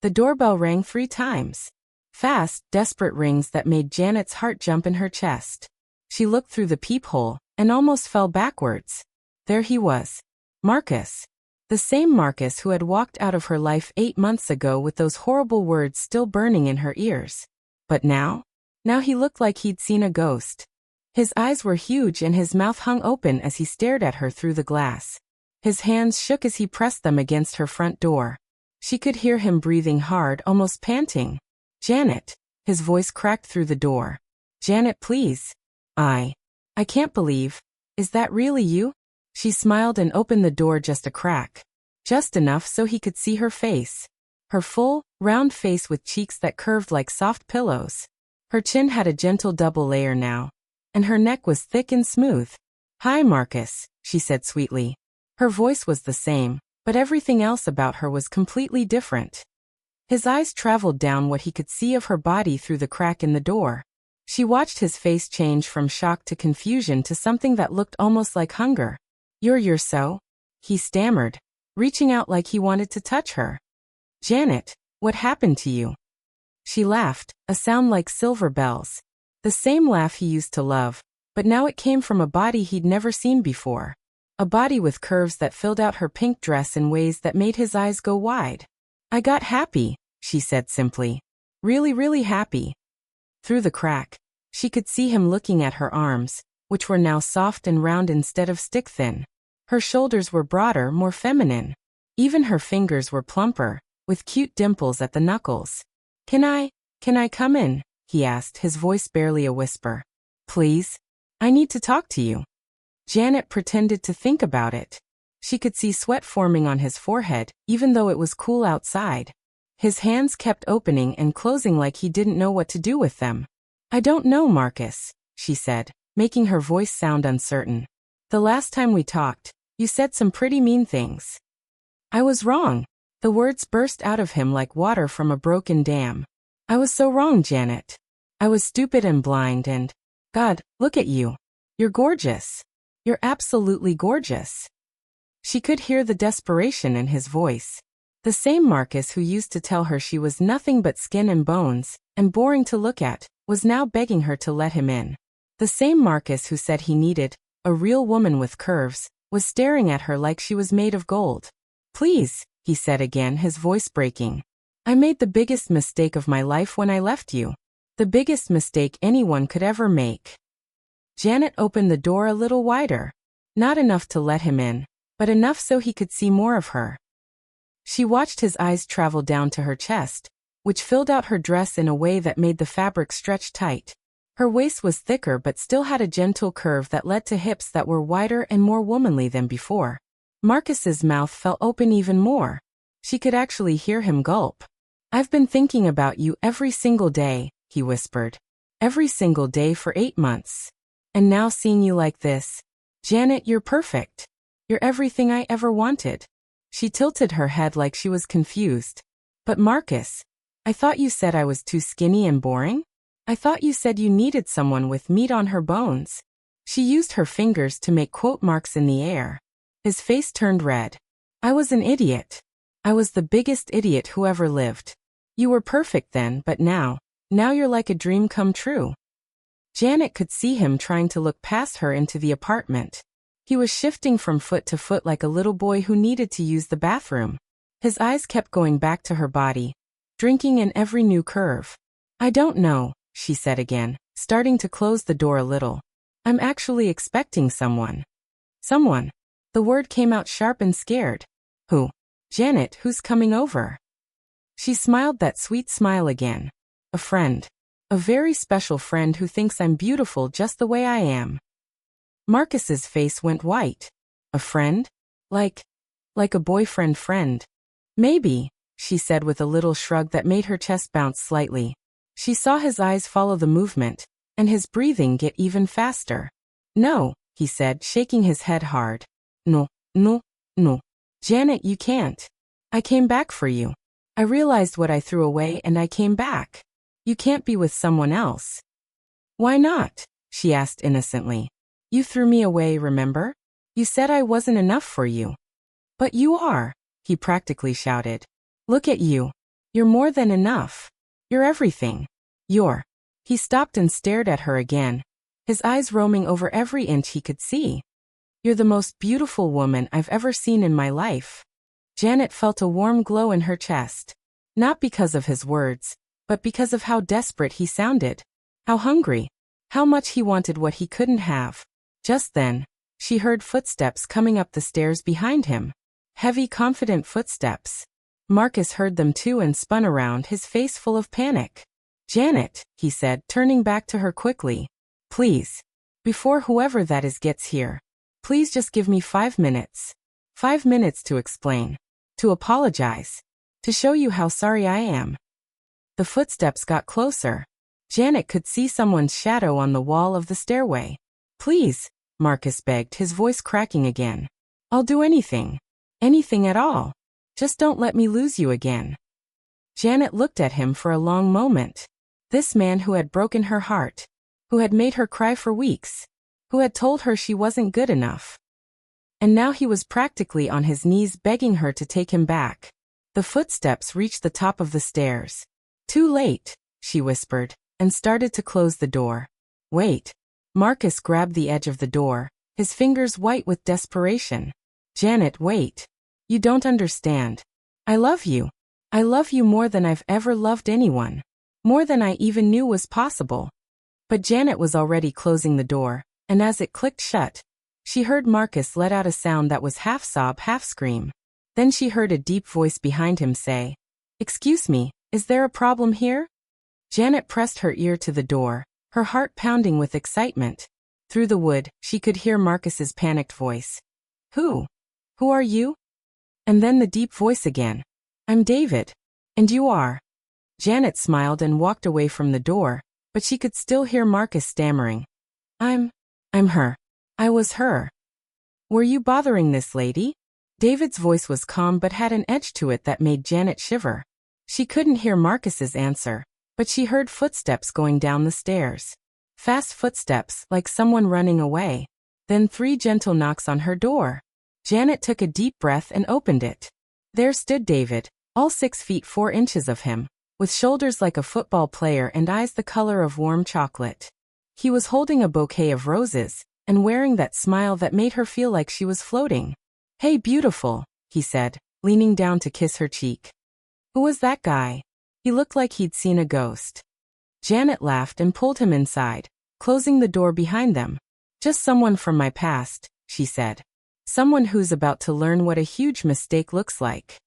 The doorbell rang 3 times. Fast, desperate rings that made Janet's heart jump in her chest. She looked through the peephole and almost fell backwards. There he was. Marcus. The same Marcus who had walked out of her life 8 months ago with those horrible words still burning in her ears. But now? Now he looked like he'd seen a ghost. His eyes were huge and his mouth hung open as he stared at her through the glass. His hands shook as he pressed them against her front door. She could hear him breathing hard, almost panting. Janet. His voice cracked through the door. Janet, please. I can't believe. Is that really you? She smiled and opened the door just a crack. Just enough so he could see her face. Her full, round face with cheeks that curved like soft pillows. Her chin had a gentle double layer now. And her neck was thick and smooth. Hi, Marcus, she said sweetly. Her voice was the same, but everything else about her was completely different. His eyes traveled down what he could see of her body through the crack in the door. She watched his face change from shock to confusion to something that looked almost like hunger. You're so? He stammered, reaching out like he wanted to touch her. Janet, what happened to you? She laughed, a sound like silver bells. The same laugh he used to love, but now it came from a body he'd never seen before. A body with curves that filled out her pink dress in ways that made his eyes go wide. I got happy, she said simply. Really, really happy. Through the crack, she could see him looking at her arms, which were now soft and round instead of stick-thin. Her shoulders were broader, more feminine. Even her fingers were plumper, with cute dimples at the knuckles. Can I come in? He asked, his voice barely a whisper. Please? I need to talk to you. Janet pretended to think about it. She could see sweat forming on his forehead, even though it was cool outside. His hands kept opening and closing like he didn't know what to do with them. I don't know, Marcus, she said, making her voice sound uncertain. The last time we talked, you said some pretty mean things. I was wrong. The words burst out of him like water from a broken dam. I was so wrong, Janet. I was stupid and blind and, God, look at you. You're gorgeous. You're absolutely gorgeous. She could hear the desperation in his voice. The same Marcus who used to tell her she was nothing but skin and bones, and boring to look at, was now begging her to let him in. The same Marcus who said he needed a real woman with curves, was staring at her like she was made of gold. Please, he said again, his voice breaking. I made the biggest mistake of my life when I left you. The biggest mistake anyone could ever make. Janet opened the door a little wider. Not enough to let him in, but enough so he could see more of her. She watched his eyes travel down to her chest, which filled out her dress in a way that made the fabric stretch tight. Her waist was thicker but still had a gentle curve that led to hips that were wider and more womanly than before. Marcus's mouth fell open even more. She could actually hear him gulp. I've been thinking about you every single day, he whispered. Every single day for 8 months. And now seeing you like this. Janet, you're perfect. You're everything I ever wanted. She tilted her head like she was confused. But Marcus, I thought you said I was too skinny and boring? I thought you said you needed someone with meat on her bones. She used her fingers to make quote marks in the air. His face turned red. I was an idiot. I was the biggest idiot who ever lived. You were perfect then, but now you're like a dream come true. Janet could see him trying to look past her into the apartment. He was shifting from foot to foot like a little boy who needed to use the bathroom. His eyes kept going back to her body, drinking in every new curve. I don't know, she said again, starting to close the door a little. I'm actually expecting someone. Someone. The word came out sharp and scared. Who? Janet, who's coming over? She smiled that sweet smile again. A friend. A very special friend who thinks I'm beautiful just the way I am. Marcus's face went white. A friend? Like a boyfriend friend. Maybe, she said with a little shrug that made her chest bounce slightly. She saw his eyes follow the movement, and his breathing get even faster. No, he said, shaking his head hard. No. Janet, you can't. I came back for you. I realized what I threw away and I came back. You can't be with someone else. Why not? She asked innocently. You threw me away, remember? You said I wasn't enough for you. But you are, he practically shouted. Look at you. You're more than enough. You're everything. You're. He stopped and stared at her again, his eyes roaming over every inch he could see. You're the most beautiful woman I've ever seen in my life. Janet felt a warm glow in her chest. Not because of his words, but because of how desperate he sounded. How hungry. How much he wanted what he couldn't have. Just then, she heard footsteps coming up the stairs behind him. Heavy, confident footsteps. Marcus heard them too and spun around, his face full of panic. "Janet," he said, turning back to her quickly. "Please. Before whoever that is gets here. Please just give me 5 minutes. 5 minutes to explain. To apologize. To show you how sorry I am." The footsteps got closer. Janet could see someone's shadow on the wall of the stairway. "Please," Marcus begged, his voice cracking again. "I'll do anything. Anything at all. Just don't let me lose you again." Janet looked at him for a long moment. This man who had broken her heart. Who had made her cry for weeks. Who had told her she wasn't good enough. And now he was practically on his knees begging her to take him back. The footsteps reached the top of the stairs. "Too late," she whispered, and started to close the door. "Wait." Marcus grabbed the edge of the door, his fingers white with desperation. "Janet, wait. You don't understand. I love you. I love you more than I've ever loved anyone. More than I even knew was possible." But Janet was already closing the door, and as it clicked shut, she heard Marcus let out a sound that was half sob, half scream. Then she heard a deep voice behind him say, "Excuse me, is there a problem here?" Janet pressed her ear to the door, her heart pounding with excitement. Through the wood, she could hear Marcus's panicked voice. Who are you?" And then the deep voice again. "I'm David. And you are?" Janet smiled and walked away from the door, but she could still hear Marcus stammering. I'm her. I was her." "Were you bothering this lady?" David's voice was calm but had an edge to it that made Janet shiver. She couldn't hear Marcus's answer, but she heard footsteps going down the stairs. Fast footsteps, like someone running away. Then 3 gentle knocks on her door. Janet took a deep breath and opened it. There stood David, all 6 feet 4 inches of him, with shoulders like a football player and eyes the color of warm chocolate. He was holding a bouquet of roses, and wearing that smile that made her feel like she was floating. "Hey, beautiful," he said, leaning down to kiss her cheek. "Who was that guy? He looked like he'd seen a ghost." Janet laughed and pulled him inside, closing the door behind them. "Just someone from my past," she said. "Someone who's about to learn what a huge mistake looks like."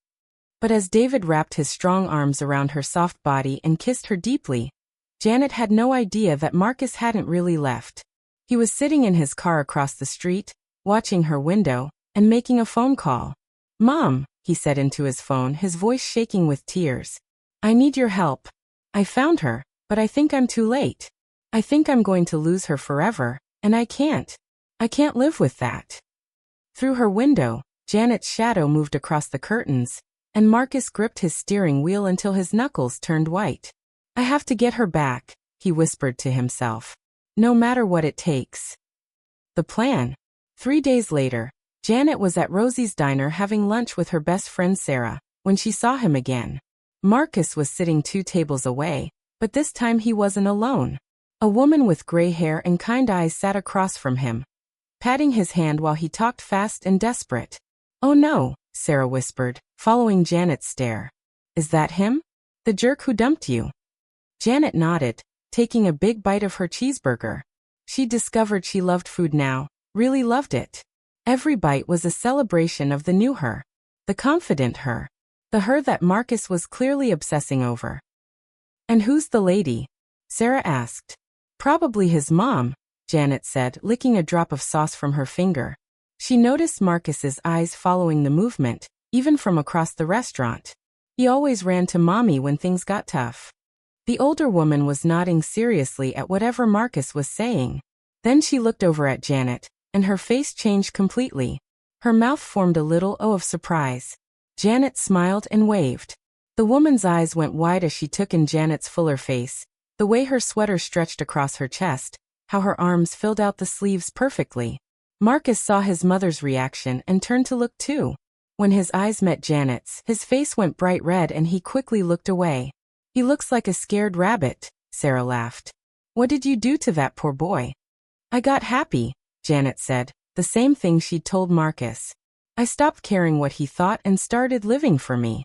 But as David wrapped his strong arms around her soft body and kissed her deeply, Janet had no idea that Marcus hadn't really left. He was sitting in his car across the street, watching her window, and making a phone call. "Mom," he said into his phone, his voice shaking with tears. "I need your help. I found her, but I think I'm too late. I think I'm going to lose her forever, and I can't. I can't live with that." Through her window, Janet's shadow moved across the curtains, and Marcus gripped his steering wheel until his knuckles turned white. "I have to get her back," he whispered to himself. "No matter what it takes." The plan. 3 days later, Janet was at Rosie's diner having lunch with her best friend Sarah, when she saw him again. Marcus was sitting 2 tables away, but this time he wasn't alone. A woman with gray hair and kind eyes sat across from him, patting his hand while he talked fast and desperate. "Oh no," Sarah whispered, following Janet's stare. "Is that him? The jerk who dumped you?" Janet nodded, taking a big bite of her cheeseburger. She discovered she loved food now, really loved it. Every bite was a celebration of the new her. The confident her. The her that Marcus was clearly obsessing over. "And who's the lady?" Sarah asked. "Probably his mom," Janet said, licking a drop of sauce from her finger. She noticed Marcus's eyes following the movement, even from across the restaurant. He always ran to mommy when things got tough. The older woman was nodding seriously at whatever Marcus was saying. Then she looked over at Janet, and her face changed completely. Her mouth formed a little O of surprise. Janet smiled and waved. The woman's eyes went wide as she took in Janet's fuller face, the way her sweater stretched across her chest, how her arms filled out the sleeves perfectly. Marcus saw his mother's reaction and turned to look too. When his eyes met Janet's, his face went bright red and he quickly looked away. He looks like a scared rabbit, Sarah laughed. What did you do to that poor boy? I got happy, Janet said, the same thing she'd told Marcus. I stopped caring what he thought and started living for me.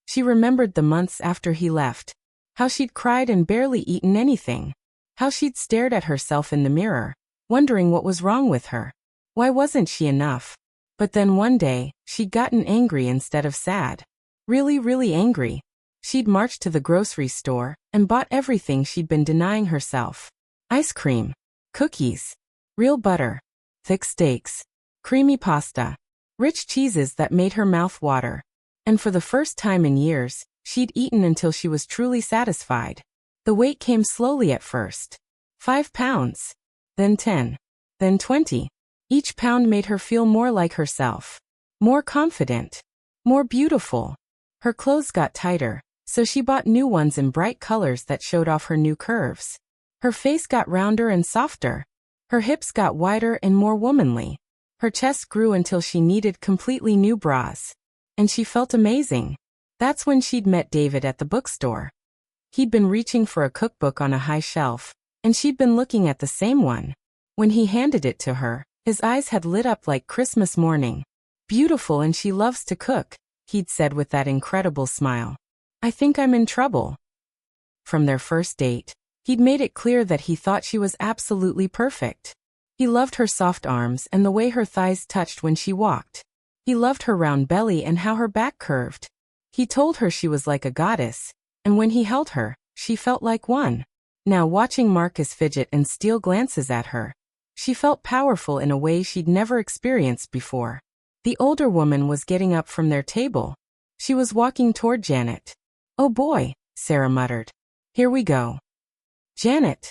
She remembered the months after he left. How she'd cried and barely eaten anything. How she'd stared at herself in the mirror, wondering what was wrong with her. Why wasn't she enough? But then one day, she'd gotten angry instead of sad. Really, really angry. She'd marched to the grocery store and bought everything she'd been denying herself. Ice cream, cookies, real butter, thick steaks, creamy pasta, rich cheeses that made her mouth water. And for the first time in years, she'd eaten until she was truly satisfied. The weight came slowly at first. 5 pounds. Then 10. Then 20. Each pound made her feel more like herself. More confident. More beautiful. Her clothes got tighter, so she bought new ones in bright colors that showed off her new curves. Her face got rounder and softer. Her hips got wider and more womanly. Her chest grew until she needed completely new bras. And she felt amazing. That's when she'd met David at the bookstore. He'd been reaching for a cookbook on a high shelf, and she'd been looking at the same one. When he handed it to her, his eyes had lit up like Christmas morning. Beautiful, and she loves to cook, he'd said with that incredible smile. I think I'm in trouble. From their first date, he'd made it clear that he thought she was absolutely perfect. He loved her soft arms and the way her thighs touched when she walked. He loved her round belly and how her back curved. He told her she was like a goddess, and when he held her, she felt like one. Now watching Marcus fidget and steal glances at her, she felt powerful in a way she'd never experienced before. The older woman was getting up from their table. She was walking toward Janet. Oh boy, Sarah muttered. Here we go. Janet,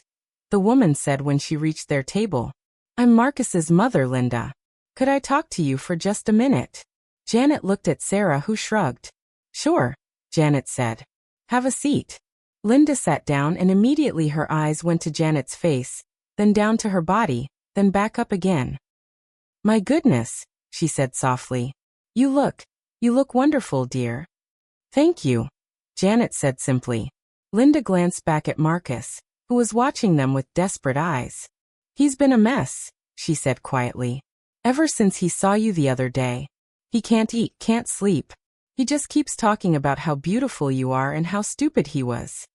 the woman said when she reached their table. I'm Marcus's mother, Linda. Could I talk to you for just a minute? Janet looked at Sarah, who shrugged. Sure, Janet said. Have a seat. Linda sat down and immediately her eyes went to Janet's face, then down to her body, then back up again. My goodness, she said softly. You look wonderful, dear. Thank you, Janet said simply. Linda glanced back at Marcus, who was watching them with desperate eyes. He's been a mess, she said quietly. Ever since he saw you the other day. He can't eat, can't sleep. He just keeps talking about how beautiful you are and how stupid he was.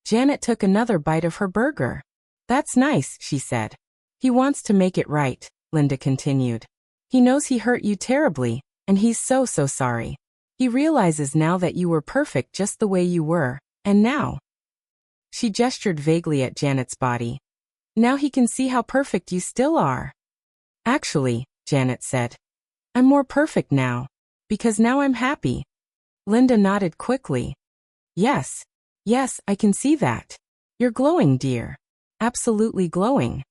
Janet took another bite of her burger. That's nice, she said. He wants to make it right, Linda continued. He knows he hurt you terribly, and he's so sorry. He realizes now that you were perfect just the way you were, and now. She gestured vaguely at Janet's body. Now he can see how perfect you still are. Actually, Janet said. I'm more perfect now. Because now I'm happy. Linda nodded quickly. Yes, I can see that. You're glowing, dear. Absolutely glowing.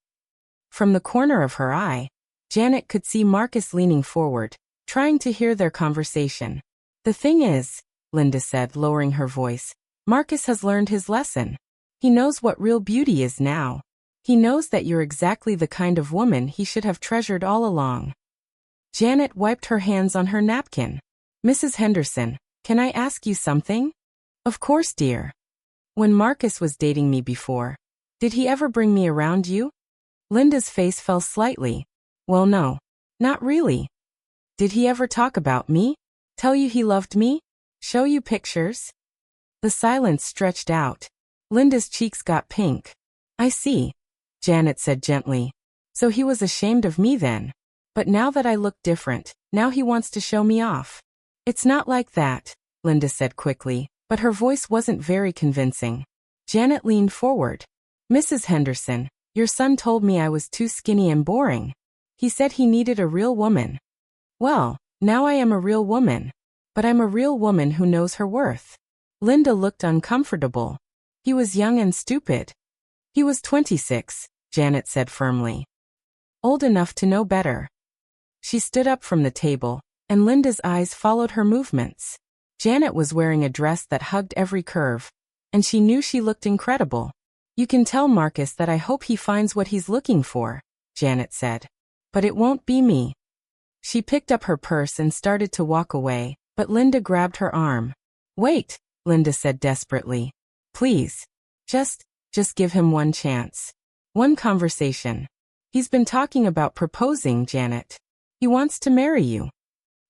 From the corner of her eye, Janet could see Marcus leaning forward, trying to hear their conversation. The thing is, Linda said, lowering her voice, Marcus has learned his lesson. He knows what real beauty is now. He knows that you're exactly the kind of woman he should have treasured all along. Janet wiped her hands on her napkin. Mrs. Henderson, can I ask you something? Of course, dear. When Marcus was dating me before, did he ever bring me around you? Linda's face fell slightly. Well, no. Not really. Did he ever talk about me? Tell you he loved me? Show you pictures? The silence stretched out. Linda's cheeks got pink. I see, Janet said gently. So he was ashamed of me then. But now that I look different, now he wants to show me off. It's not like that, Linda said quickly, but her voice wasn't very convincing. Janet leaned forward. Mrs. Henderson, your son told me I was too skinny and boring. He said he needed a real woman. Well, now I am a real woman. But I'm a real woman who knows her worth. Linda looked uncomfortable. He was young and stupid. He was 26, Janet said firmly. Old enough to know better. She stood up from the table, and Linda's eyes followed her movements. Janet was wearing a dress that hugged every curve, and she knew she looked incredible. You can tell Marcus that I hope he finds what he's looking for, Janet said. But it won't be me. She picked up her purse and started to walk away, but Linda grabbed her arm. Wait, Linda said desperately. Please. Just give him one chance. One conversation. He's been talking about proposing, Janet. He wants to marry you.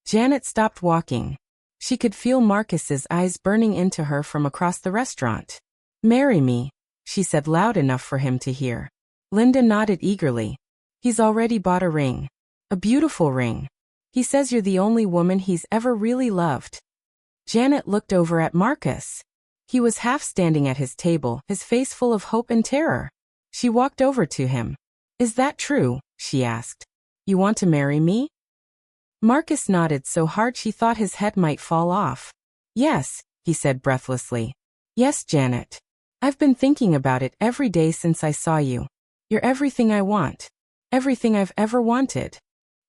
Janet stopped walking. She could feel Marcus's eyes burning into her from across the restaurant. Marry me, she said loud enough for him to hear. Linda nodded eagerly. He's already bought a ring. A beautiful ring. He says you're the only woman he's ever really loved. Janet looked over at Marcus. He was half standing at his table, his face full of hope and terror. She walked over to him. Is that true? She asked. You want to marry me? Marcus nodded so hard she thought his head might fall off. Yes, he said breathlessly. Yes, Janet. I've been thinking about it every day since I saw you. You're everything I want. Everything I've ever wanted.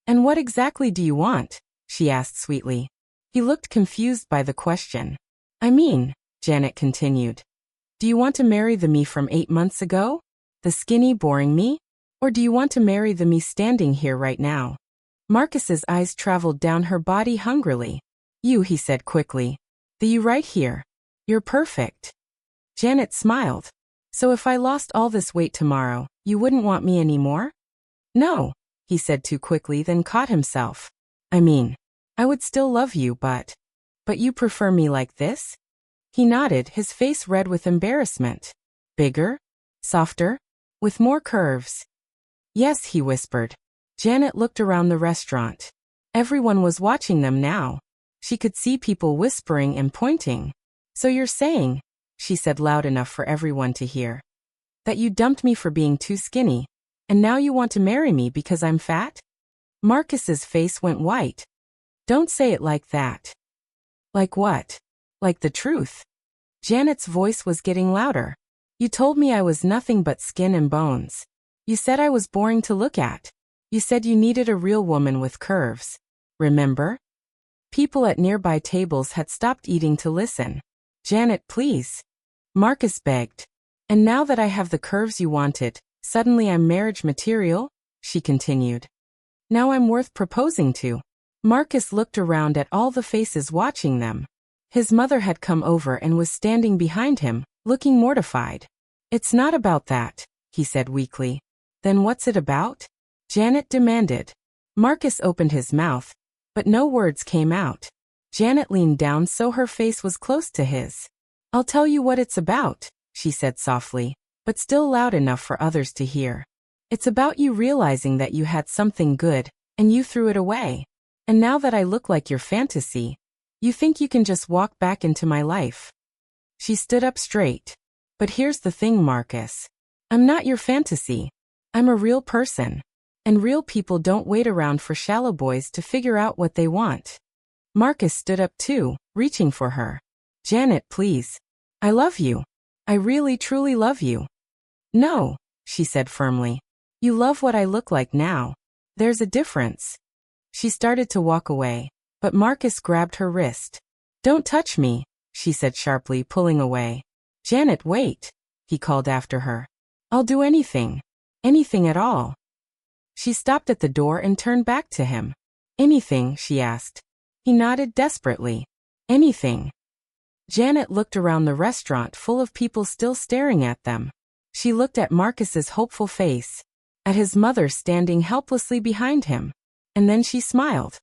And what exactly do you want? She asked sweetly. He looked confused by the question. I mean, Janet continued. Do you want to marry the me from 8 months ago? The skinny, boring me? Or do you want to marry the me standing here right now? Marcus's eyes traveled down her body hungrily. You, he said quickly. The you right here. You're perfect. Janet smiled. So if I lost all this weight tomorrow, you wouldn't want me anymore? No, he said too quickly, then caught himself. I mean, I would still love you, but you prefer me like this? He nodded, his face red with embarrassment. Bigger? Softer? With more curves? Yes, he whispered. Janet looked around the restaurant. Everyone was watching them now. She could see people whispering and pointing. So you're saying, she said loud enough for everyone to hear, that you dumped me for being too skinny, and now you want to marry me because I'm fat? Marcus's face went white. Don't say it like that. Like what? Like the truth. Janet's voice was getting louder. You told me I was nothing but skin and bones. You said I was boring to look at. You said you needed a real woman with curves. Remember? People at nearby tables had stopped eating to listen. Janet, please. Marcus begged. And now that I have the curves you wanted, suddenly I'm marriage material? She continued. Now I'm worth proposing to. Marcus looked around at all the faces watching them. His mother had come over and was standing behind him, looking mortified. It's not about that, he said weakly. Then what's it about? Janet demanded. Marcus opened his mouth, but no words came out. Janet leaned down so her face was close to his. I'll tell you what it's about, she said softly, but still loud enough for others to hear. It's about you realizing that you had something good, and you threw it away. And now that I look like your fantasy, you think you can just walk back into my life. She stood up straight. But here's the thing, Marcus. I'm not your fantasy. I'm a real person. And real people don't wait around for shallow boys to figure out what they want. Marcus stood up too, reaching for her. Janet, please. I love you. I really truly love you. No, she said firmly. You love what I look like now. There's a difference. She started to walk away, but Marcus grabbed her wrist. Don't touch me, she said sharply, pulling away. Janet, wait, he called after her. I'll do anything. Anything at all. She stopped at the door and turned back to him. Anything, she asked. He nodded desperately. Anything. Janet looked around the restaurant full of people still staring at them. She looked at Marcus's hopeful face, at his mother standing helplessly behind him, and then she smiled.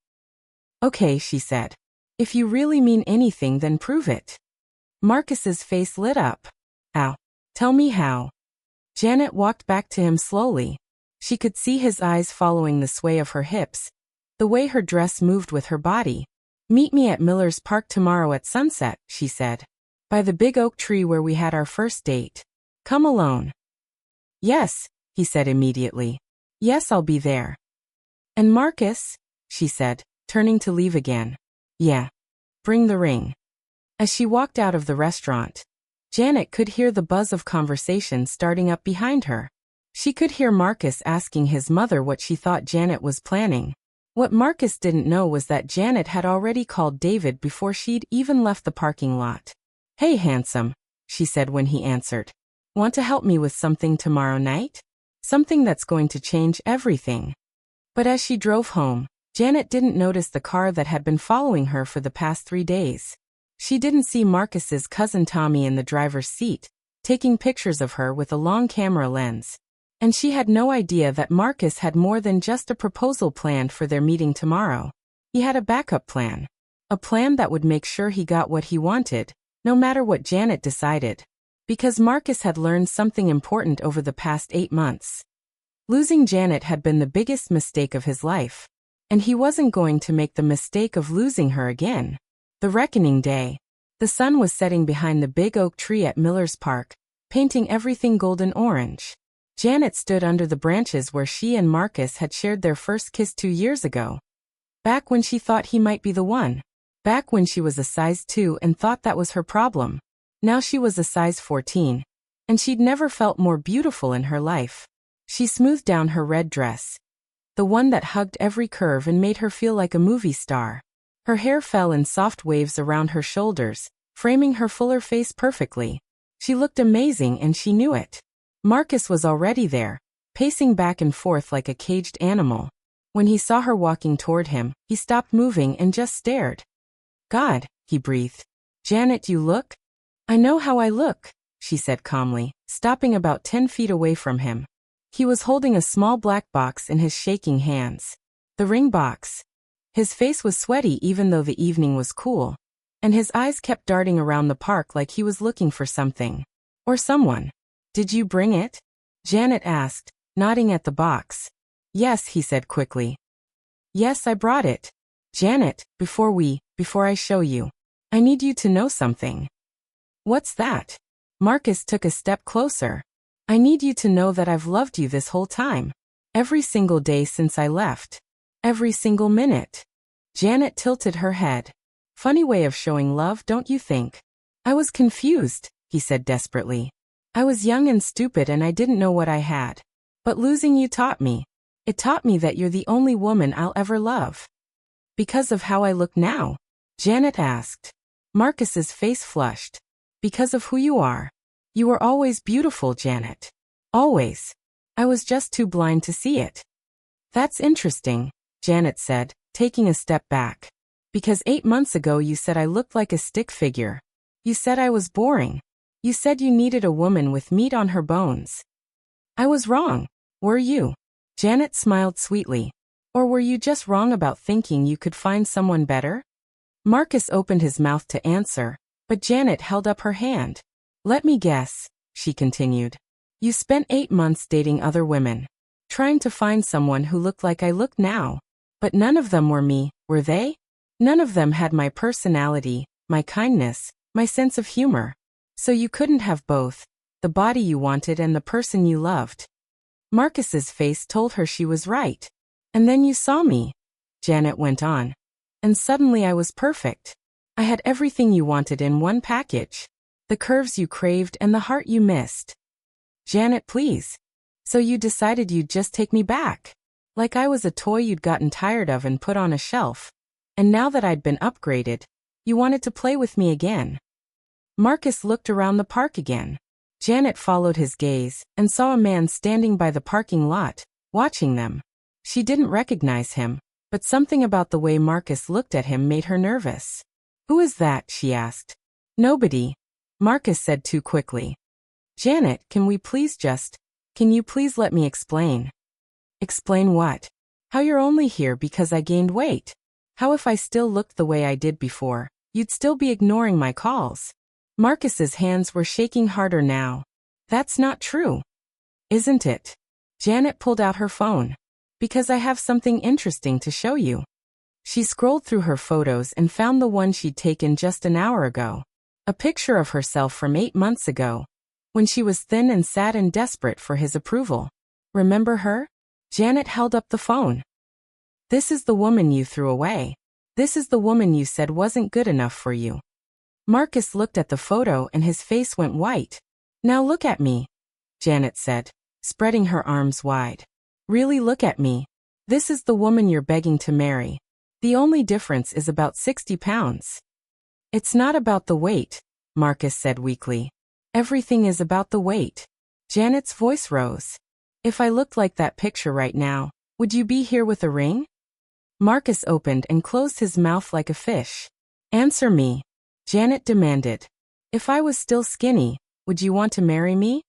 Okay, she said. If you really mean anything, then prove it. Marcus's face lit up. How? Tell me how. Janet walked back to him slowly. She could see his eyes following the sway of her hips, the way her dress moved with her body. Meet me at Miller's Park tomorrow at sunset, she said. By the big oak tree where we had our first date. Come alone. Yes, he said immediately. Yes, I'll be there. And Marcus, she said, turning to leave again. Yeah. Bring the ring. As she walked out of the restaurant, Janet could hear the buzz of conversation starting up behind her. She could hear Marcus asking his mother what she thought Janet was planning. What Marcus didn't know was that Janet had already called David before she'd even left the parking lot. Hey, handsome, she said when he answered. Want to help me with something tomorrow night? Something that's going to change everything. But as she drove home, Janet didn't notice the car that had been following her for the past 3 days. She didn't see Marcus's cousin Tommy in the driver's seat, taking pictures of her with a long camera lens. And she had no idea that Marcus had more than just a proposal planned for their meeting tomorrow. He had a backup plan. A plan that would make sure he got what he wanted, no matter what Janet decided. Because Marcus had learned something important over the past 8 months. Losing Janet had been the biggest mistake of his life. And he wasn't going to make the mistake of losing her again. The reckoning day. The sun was setting behind the big oak tree at Miller's Park, painting everything golden orange. Janet stood under the branches where she and Marcus had shared their first kiss 2 years ago. Back when she thought he might be the one. Back when she was a size 2 and thought that was her problem. Now she was a size 14. And she'd never felt more beautiful in her life. She smoothed down her red dress. The one that hugged every curve and made her feel like a movie star. Her hair fell in soft waves around her shoulders, framing her fuller face perfectly. She looked amazing and she knew it. Marcus was already there, pacing back and forth like a caged animal. When he saw her walking toward him, he stopped moving and just stared. "God," he breathed. "Janet, you look?" "I know how I look," she said calmly, stopping about 10 feet away from him. He was holding a small black box in his shaking hands. The ring box. His face was sweaty even though the evening was cool. And his eyes kept darting around the park like he was looking for something. Or someone. "Did you bring it?" Janet asked, nodding at the box. "Yes," he said quickly. "Yes, I brought it." "Janet, before I show you, I need you to know something." "What's that?" Marcus took a step closer. "I need you to know that I've loved you this whole time. Every single day since I left. Every single minute." Janet tilted her head. "Funny way of showing love, don't you think?" "I was confused," he said desperately. "I was young and stupid and I didn't know what I had. But losing you taught me. It taught me that you're the only woman I'll ever love." "Because of how I look now?" Janet asked. Marcus's face flushed. "Because of who you are. You were always beautiful, Janet. Always. I was just too blind to see it." "That's interesting," Janet said, taking a step back. "Because 8 months ago you said I looked like a stick figure. You said I was boring. You said you needed a woman with meat on her bones. I was wrong, were you?" Janet smiled sweetly. "Or were you just wrong about thinking you could find someone better?" Marcus opened his mouth to answer, but Janet held up her hand. "Let me guess," she continued. "You spent 8 months dating other women, trying to find someone who looked like I look now. But none of them were me, were they? None of them had my personality, my kindness, my sense of humor. So you couldn't have both, the body you wanted and the person you loved." Marcus's face told her she was right. "And then you saw me," Janet went on. "And suddenly I was perfect. I had everything you wanted in one package. The curves you craved and the heart you missed." "Janet, please. So you decided you'd just take me back? Like I was a toy you'd gotten tired of and put on a shelf. And now that I'd been upgraded, you wanted to play with me again." Marcus looked around the park again. Janet followed his gaze and saw a man standing by the parking lot, watching them. She didn't recognize him, but something about the way Marcus looked at him made her nervous. "Who is that?" she asked. "Nobody," Marcus said too quickly. "Janet, can you please let me explain?" "Explain what?" "How you're only here because I gained weight. How if I still looked the way I did before, you'd still be ignoring my calls." Marcus's hands were shaking harder now. "That's not true." "Isn't it?" Janet pulled out her phone. "Because I have something interesting to show you." She scrolled through her photos and found the one she'd taken just an hour ago. A picture of herself from 8 months ago, when she was thin and sad and desperate for his approval. "Remember her?" Janet held up the phone. "This is the woman you threw away. This is the woman you said wasn't good enough for you." Marcus looked at the photo and his face went white. "Now look at me," Janet said, spreading her arms wide. "Really look at me. This is the woman you're begging to marry. The only difference is about 60 pounds. "It's not about the weight," Marcus said weakly. "Everything is about the weight." Janet's voice rose. "If I looked like that picture right now, would you be here with a ring?" Marcus opened and closed his mouth like a fish. Answer me, Janet demanded. If I was still skinny, would you want to marry me?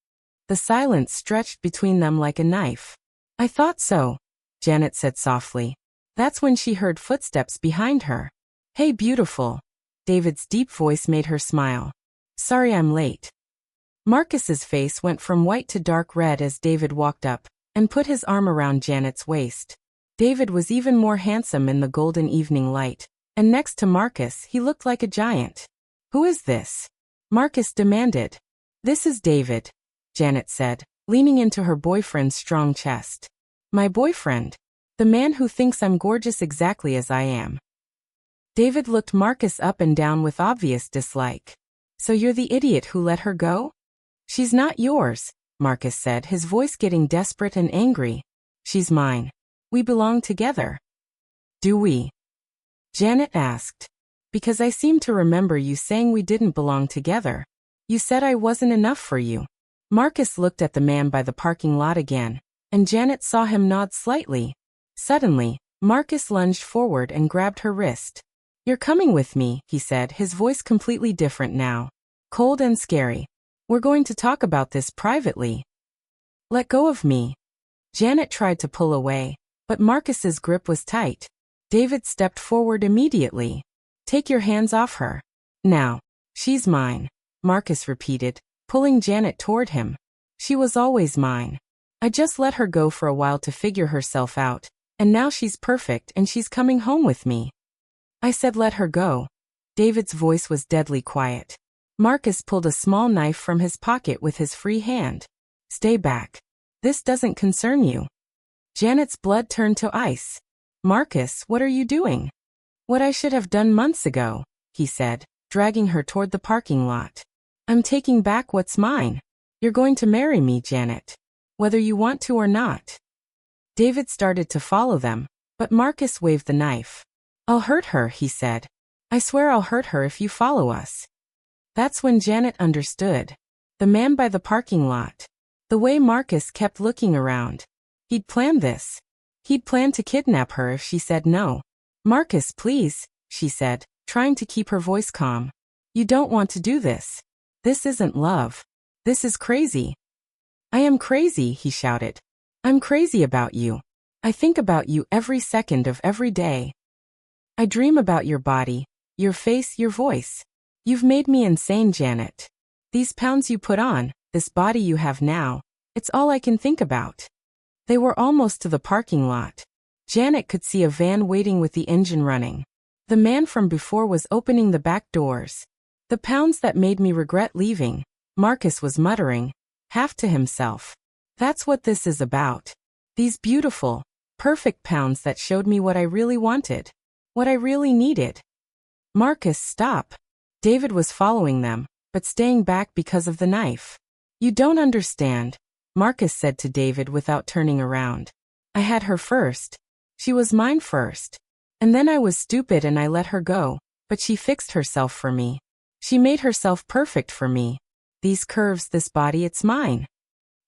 The silence stretched between them like a knife. I thought so, Janet said softly. That's when she heard footsteps behind her. Hey beautiful. David's deep voice made her smile. Sorry I'm late. Marcus's face went from white to dark red as David walked up and put his arm around Janet's waist. David was even more handsome in the golden evening light, and next to Marcus he looked like a giant. Who is this? Marcus demanded. This is David, Janet said, leaning into her boyfriend's strong chest. My boyfriend. The man who thinks I'm gorgeous exactly as I am. David looked Marcus up and down with obvious dislike. So you're the idiot who let her go? She's not yours, Marcus said, his voice getting desperate and angry. She's mine. We belong together. Do we? Janet asked. Because I seem to remember you saying we didn't belong together. You said I wasn't enough for you. Marcus looked at the man by the parking lot again, and Janet saw him nod slightly. Suddenly, Marcus lunged forward and grabbed her wrist. You're coming with me, he said, his voice completely different now. Cold and scary. We're going to talk about this privately. Let go of me. Janet tried to pull away, but Marcus's grip was tight. David stepped forward immediately. Take your hands off her. Now. She's mine, Marcus repeated, pulling Janet toward him. She was always mine. I just let her go for a while to figure herself out, and now she's perfect and she's coming home with me. I said let her go. David's voice was deadly quiet. Marcus pulled a small knife from his pocket with his free hand. Stay back. This doesn't concern you. Janet's blood turned to ice. Marcus, what are you doing? What I should have done months ago, he said, dragging her toward the parking lot. I'm taking back what's mine. You're going to marry me, Janet. Whether you want to or not. David started to follow them, but Marcus waved the knife. I'll hurt her, he said. I swear I'll hurt her if you follow us. That's when Janet understood. The man by the parking lot. The way Marcus kept looking around. He'd planned this. He'd planned to kidnap her if she said no. Marcus, please, she said, trying to keep her voice calm. You don't want to do this. This isn't love. This is crazy. I am crazy, he shouted. I'm crazy about you. I think about you every second of every day. I dream about your body, your face, your voice. You've made me insane, Janet. These pounds you put on, this body you have now, it's all I can think about. They were almost to the parking lot. Janet could see a van waiting with the engine running. The man from before was opening the back doors. The pounds that made me regret leaving, Marcus was muttering, half to himself. That's what this is about. These beautiful, perfect pounds that showed me what I really wanted. What I really needed. Marcus, stop. David was following them, but staying back because of the knife. You don't understand, Marcus said to David without turning around. I had her first. She was mine first. And then I was stupid and I let her go, but she fixed herself for me. She made herself perfect for me. These curves, this body, it's mine.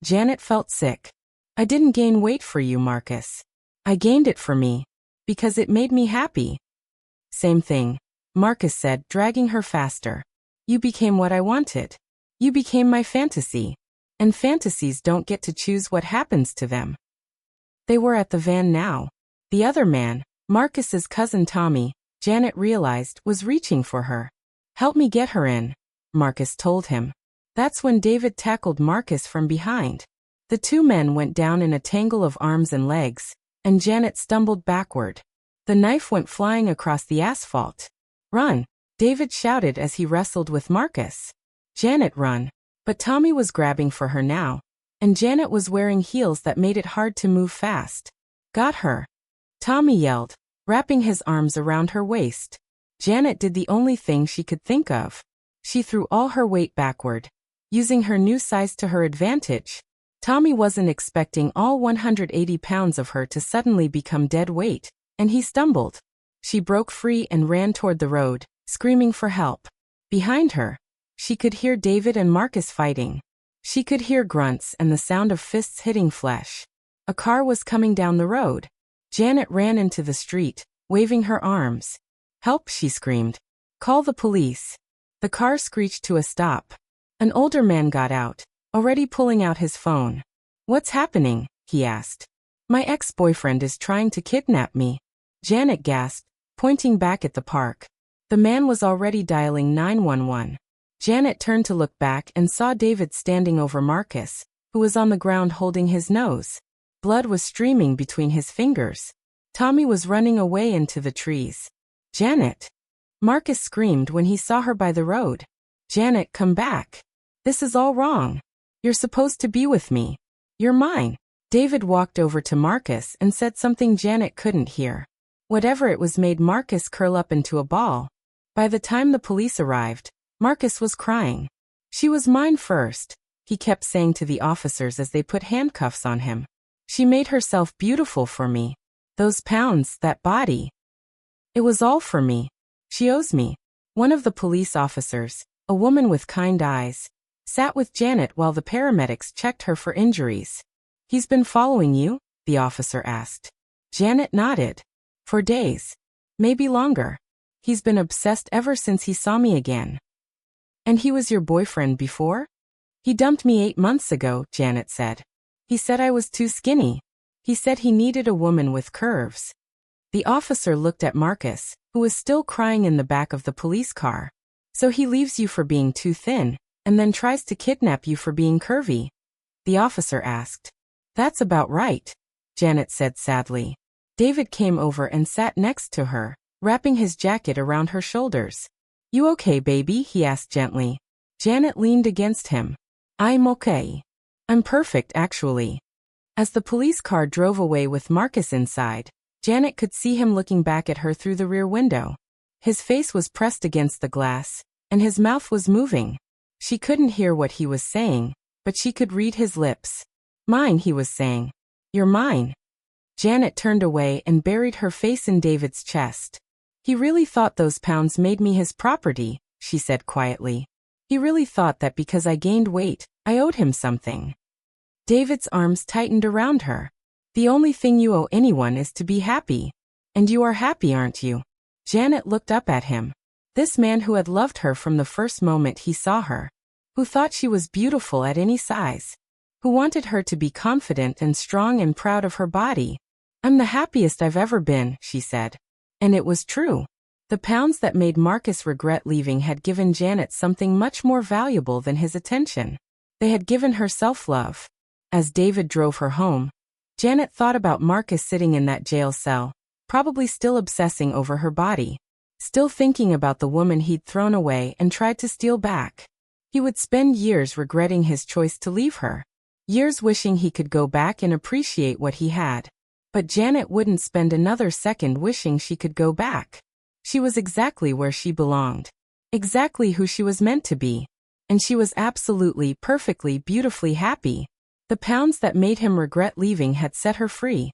Janet felt sick. I didn't gain weight for you, Marcus. I gained it for me. Because it made me happy. Same thing, Marcus said, dragging her faster. You became what I wanted. You became my fantasy. And fantasies don't get to choose what happens to them. They were at the van now. The other man, Marcus's cousin Tommy, Janet realized, was reaching for her. Help me get her in, Marcus told him. That's when David tackled Marcus from behind. The two men went down in a tangle of arms and legs, and Janet stumbled backward. The knife went flying across the asphalt. Run, David shouted as he wrestled with Marcus. Janet, run. But Tommy was grabbing for her now, and Janet was wearing heels that made it hard to move fast. Got her. Tommy yelled, wrapping his arms around her waist. Janet did the only thing she could think of. She threw all her weight backward, using her new size to her advantage. Tommy wasn't expecting all 180 pounds of her to suddenly become dead weight, and he stumbled. She broke free and ran toward the road, screaming for help. Behind her, she could hear David and Marcus fighting. She could hear grunts and the sound of fists hitting flesh. A car was coming down the road. Janet ran into the street, waving her arms. "Help," she screamed. "Call the police." The car screeched to a stop. An older man got out, already pulling out his phone. "What's happening?" he asked. "My ex-boyfriend is trying to kidnap me," Janet gasped, pointing back at the park. The man was already dialing 911. Janet turned to look back and saw David standing over Marcus, who was on the ground holding his nose. Blood was streaming between his fingers. Tommy was running away into the trees. "Janet!" Marcus screamed when he saw her by the road. "Janet, come back. This is all wrong. You're supposed to be with me. You're mine." David walked over to Marcus and said something Janet couldn't hear. Whatever it was made Marcus curl up into a ball. By the time the police arrived, Marcus was crying. "She was mine first," he kept saying to the officers as they put handcuffs on him. "She made herself beautiful for me. Those pounds, that body. It was all for me. She owes me." One of the police officers, a woman with kind eyes, sat with Janet while the paramedics checked her for injuries. "He's been following you?" the officer asked. Janet nodded. "For days. Maybe longer. He's been obsessed ever since he saw me again." "And he was your boyfriend before?" "He dumped me 8 months ago," Janet said. "He said I was too skinny. He said he needed a woman with curves." The officer looked at Marcus, who was still crying in the back of the police car. "So he leaves you for being too thin, and then tries to kidnap you for being curvy?" the officer asked. "That's about right," Janet said sadly. David came over and sat next to her, wrapping his jacket around her shoulders. "You okay, baby?" he asked gently. Janet leaned against him. "I'm okay. I'm perfect, actually." As the police car drove away with Marcus inside, Janet could see him looking back at her through the rear window. His face was pressed against the glass, and his mouth was moving. She couldn't hear what he was saying, but she could read his lips. "Mine," he was saying. "You're mine." Janet turned away and buried her face in David's chest. "He really thought those pounds made me his property," she said quietly. "He really thought that because I gained weight, I owed him something." David's arms tightened around her. "The only thing you owe anyone is to be happy. And you are happy, aren't you?" Janet looked up at him. This man who had loved her from the first moment he saw her. Who thought she was beautiful at any size. Who wanted her to be confident and strong and proud of her body. "I'm the happiest I've ever been," she said. And it was true. The pounds that made Marcus regret leaving had given Janet something much more valuable than his attention. They had given her self-love. As David drove her home, Janet thought about Marcus sitting in that jail cell, probably still obsessing over her body. Still thinking about the woman he'd thrown away and tried to steal back. He would spend years regretting his choice to leave her. Years wishing he could go back and appreciate what he had. But Janet wouldn't spend another second wishing she could go back. She was exactly where she belonged. Exactly who she was meant to be. And she was absolutely, perfectly, beautifully happy. The pounds that made him regret leaving had set her free.